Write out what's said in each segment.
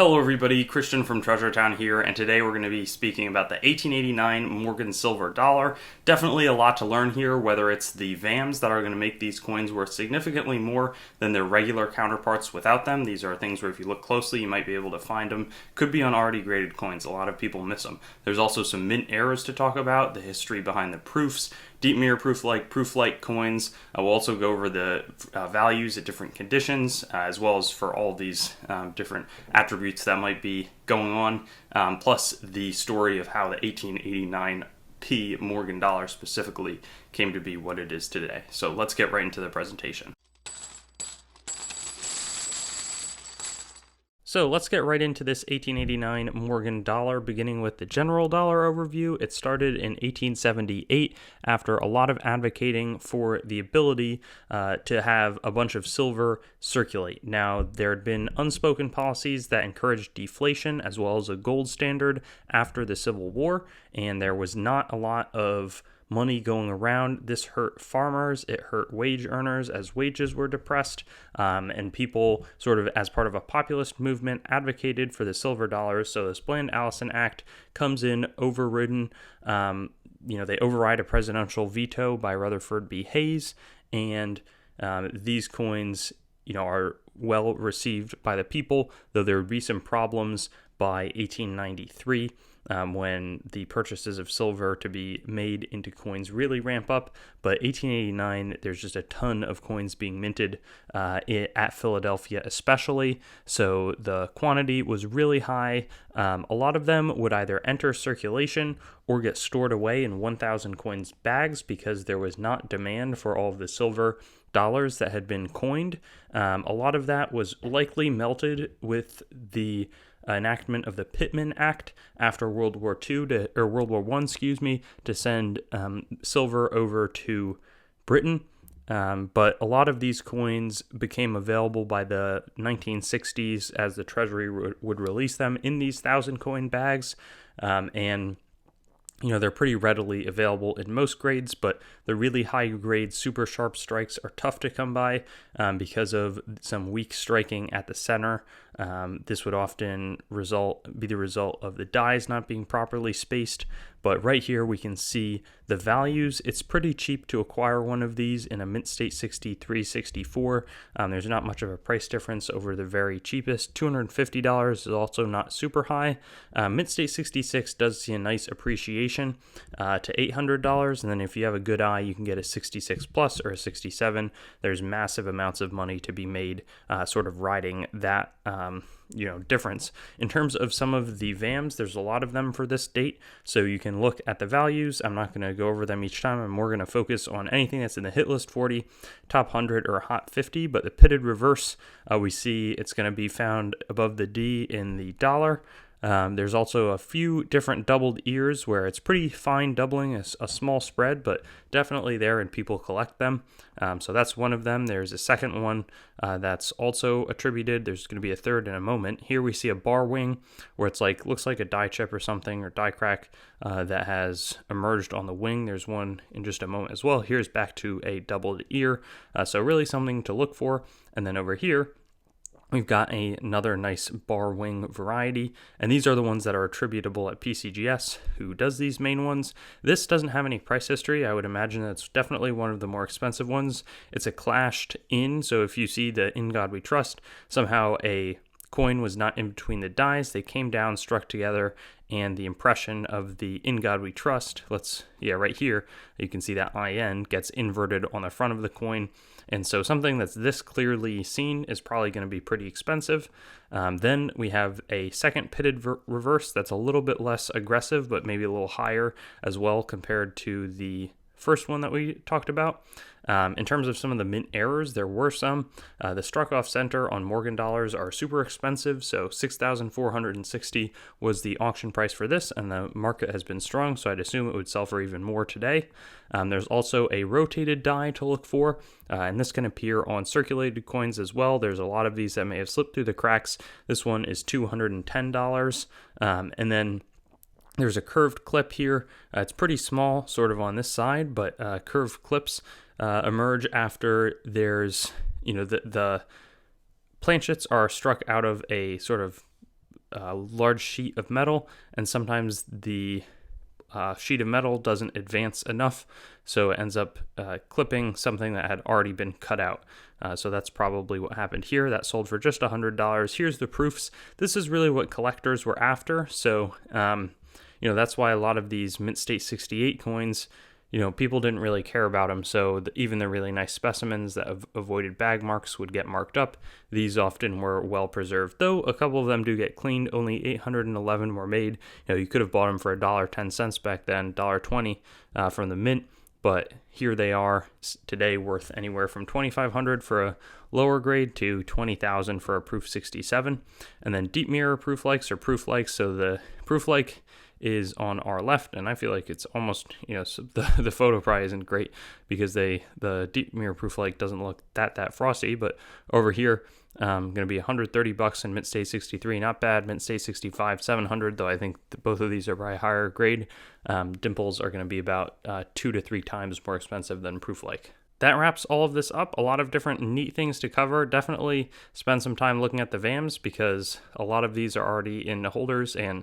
Hello everybody, Christian from Treasure Town here, and today we're going to be speaking about the 1889 Morgan silver dollar. Definitely a lot to learn here, whether it's the VAMs that are going to make these coins worth significantly more than their regular counterparts without them. These are things where if you look closely, you might be able to find them. Could be on already graded coins. A lot of people miss them. There's also some mint errors to talk about, the history behind the proofs, deep mirror proof-like coins. We'll also go over the values at different conditions, as well as for all these different attributes that might be going on, plus the story of how the 1889p Morgan dollar specifically came to be what it is today. So let's get right into the presentation. So let's get right into this 1889 Morgan dollar, beginning with the general dollar overview. It started in 1878 after a lot of advocating for the ability to have a bunch of silver circulate. Now, there had been unspoken policies that encouraged deflation as well as a gold standard after the Civil War, and there was not a lot of money going around. This hurt farmers, it hurt wage earners as wages were depressed, and people sort of as part of a populist movement advocated for the silver dollars. So this Bland-Allison Act comes in overridden. They override a presidential veto by Rutherford B. Hayes, and these coins are well received by the people, though there would be some problems by 1893 when the purchases of silver to be made into coins really ramp up. But 1889, there's just a ton of coins being minted at Philadelphia especially, so the quantity was really high. A lot of them would either enter circulation or get stored away in 1,000 coins bags because there was not demand for all of the silver dollars that had been coined. A lot of that was likely melted with the enactment of the Pittman Act after World War I, to send silver over to Britain. But a lot of these coins became available by the 1960s as the Treasury would release them in these 1,000 coin bags, and they're pretty readily available in most grades, but the really high grade super sharp strikes are tough to come by because of some weak striking at the center. This would often be the result of the dies not being properly spaced. But right here we can see the values. It's pretty cheap to acquire one of these in a mint state 63, 64. There's not much of a price difference over the very cheapest. $250 is also not super high. Mint state 66 does see a nice appreciation to $800, and then if you have a good eye, you can get a 66 plus or a 67. There's massive amounts of money to be made sort of riding that difference. In terms of some of the VAMs, there's a lot of them for this date, so you can look at the values. I'm not going to go over them each time. I'm more going to focus on anything that's in the hit list 40, top 100, or hot 50, but the pitted reverse, we see it's going to be found above the D in the dollar. There's also a few different doubled ears where it's pretty fine doubling, a small spread, but definitely there and people collect them. So that's one of them. There's a second one that's also attributed. There's going to be a third in a moment. Here we see a bar wing where it's looks like a die chip or something, or die crack that has emerged on the wing. There's one in just a moment as well. Here's back to a doubled ear. So really something to look for. And then over here, we've got another nice bar wing variety, and these are the ones that are attributable at PCGS, who does these main ones. This doesn't have any price history. I would imagine that's definitely one of the more expensive ones. It's a clashed in, so if you see the In God We Trust, somehow a coin was not in between the dies. They came down, struck together, and the impression of the In God We Trust, right here, you can see that IN gets inverted on the front of the coin. And so something that's this clearly seen is probably going to be pretty expensive. Then we have a second pitted reverse that's a little bit less aggressive, but maybe a little higher as well compared to the first one that we talked about. In terms of some of the mint errors, there were some. The struck off center on Morgan dollars are super expensive, so $6,460 was the auction price for this, and the market has been strong, so I'd assume it would sell for even more today. There's also a rotated die to look for, and this can appear on circulated coins as well. There's a lot of these that may have slipped through the cracks. This one is $210, and then there's a curved clip here. It's pretty small, sort of on this side, but curved clips emerge after there's, the planchets are struck out of a sort of large sheet of metal, and sometimes the sheet of metal doesn't advance enough, so it ends up clipping something that had already been cut out. So that's probably what happened here. That sold for just $100. Here's the proofs. This is really what collectors were after. So, that's why a lot of these Mint State 68 coins, people didn't really care about them. So even the really nice specimens that have avoided bag marks would get marked up. These often were well preserved, though a couple of them do get cleaned. Only 811 were made. You could have bought them for $1.10 back then, $1.20 from the mint. But here they are today, worth anywhere from $2,500 for a lower grade to $20,000 for a proof 67. And then deep mirror proof likes or proof likes. So the proof like is on our left, and I feel like it's almost, the photo probably isn't great because the deep mirror proof like doesn't look that frosty. But over here, going to be $130 in Mint State 63, not bad. Mint State 65, $700, though I think both of these are probably higher grade. Dimples are going to be about 2 to 3 times more expensive than proof like. That wraps all of this up. A lot of different neat things to cover. Definitely spend some time looking at the VAMs because a lot of these are already in holders and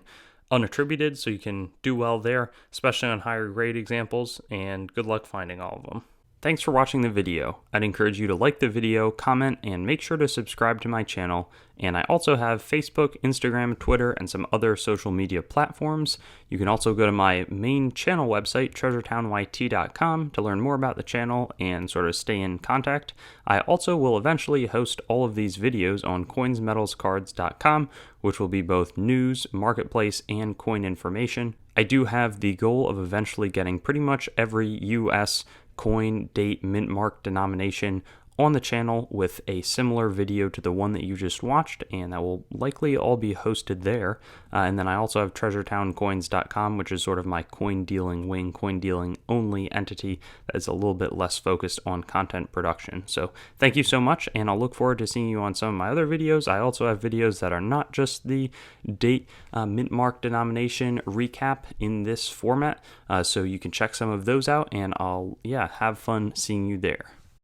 unattributed, so you can do well there, especially on higher grade examples, and good luck finding all of them. Thanks for watching the video. I'd encourage you to like the video, comment, and make sure to subscribe to my channel. And I also have Facebook, Instagram, Twitter, and some other social media platforms. You can also go to my main channel website, treasuretownYT.com, to learn more about the channel and sort of stay in contact. I also will eventually host all of these videos on coinsmetalscards.com, which will be both news, marketplace, and coin information. I do have the goal of eventually getting pretty much every US coin, date, mint mark, denomination on the channel with a similar video to the one that you just watched, and that will likely all be hosted there. And then I also have treasuretowncoins.com, which is sort of my coin dealing wing, coin dealing only entity that is a little bit less focused on content production. So thank you so much, and I'll look forward to seeing you on some of my other videos. I also have videos that are not just the date, mint mark, denomination recap in this format, so you can check some of those out, and I'll have fun seeing you there.